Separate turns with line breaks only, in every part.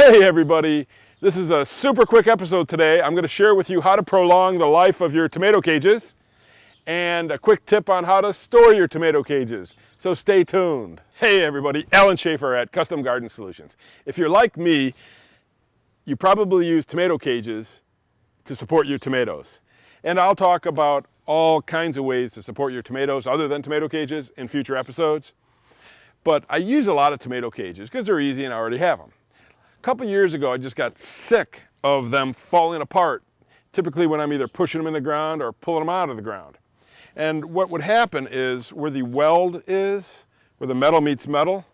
Hey everybody, this is a super quick episode today. I'm going to share with you how to prolong the life of your tomato cages and a quick tip on how to store your tomato cages. So stay tuned. Hey everybody, Alan Schaefer at Custom Garden Solutions. If you're like me, you probably use tomato cages to support your tomatoes. And I'll talk about all kinds of ways to support your tomatoes other than tomato cages in future episodes. But I use a lot of tomato cages because they're easy and I already have them. A couple years ago, I just got sick of them falling apart, typically when I'm either pushing them in the ground or pulling them out of the ground. And what would happen is where the weld is, where the metal meets metal,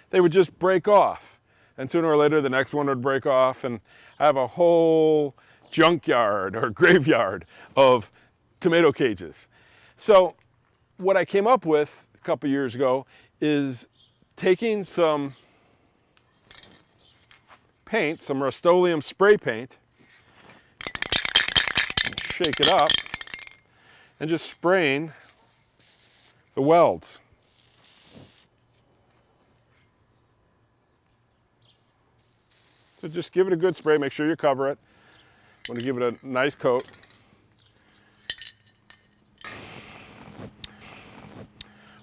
they would just break off. And sooner or later, the next one would break off, and I have a whole junkyard or graveyard of tomato cages. So what I came up with a couple years ago is taking some paint, some Rust-Oleum spray paint, shake it up, and just spraying the welds. So just give it a good spray, make sure you cover it. I'm going to give it a nice coat.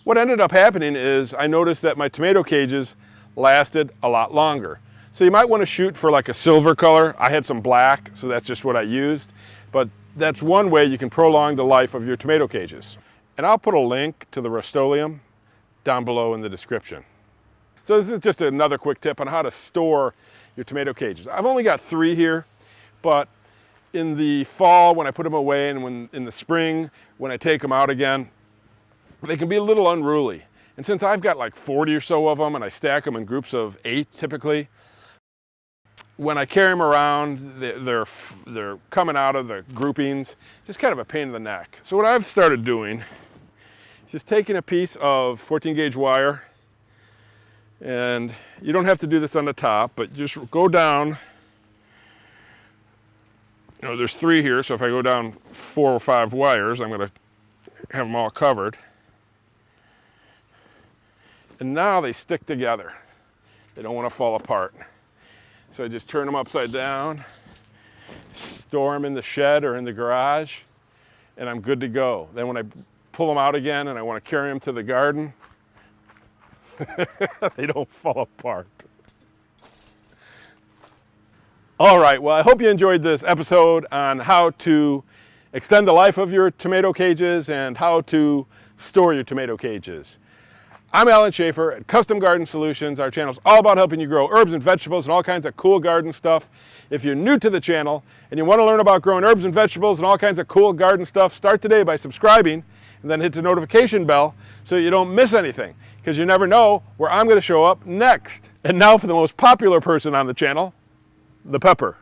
What ended up happening is I noticed that my tomato cages lasted a lot longer. So you might want to shoot for like a silver color. I had some black, so that's just what I used. But that's one way you can prolong the life of your tomato cages. And I'll put a link to the Rust-Oleum down below in the description. So this is just another quick tip on how to store your tomato cages. I've only got 3 here, but in the fall when I put them away and in the spring when I take them out again, they can be a little unruly. And since I've got like 40 or so of them and I stack them in groups of 8 typically, when I carry them around, they're coming out of the groupings, just kind of a pain in the neck. So what I've started doing is just taking a piece of 14 gauge wire, and you don't have to do this on the top, but just go down. You know, there's 3 here, so if I go down 4 or 5 wires, I'm going to have them all covered. And now they stick together. They don't want to fall apart. So I just turn them upside down, store them in the shed or in the garage, and I'm good to go. Then when I pull them out again and I want to carry them to the garden, they don't fall apart. All right, well, I hope you enjoyed this episode on how to extend the life of your tomato cages and how to store your tomato cages. I'm Alan Schaefer at Custom Garden Solutions. Our channel is all about helping you grow herbs and vegetables and all kinds of cool garden stuff. If you're new to the channel and you want to learn about growing herbs and vegetables and all kinds of cool garden stuff, start today by subscribing and then hit the notification bell so you don't miss anything, because you never know where I'm going to show up next. And now for the most popular person on the channel, the pepper.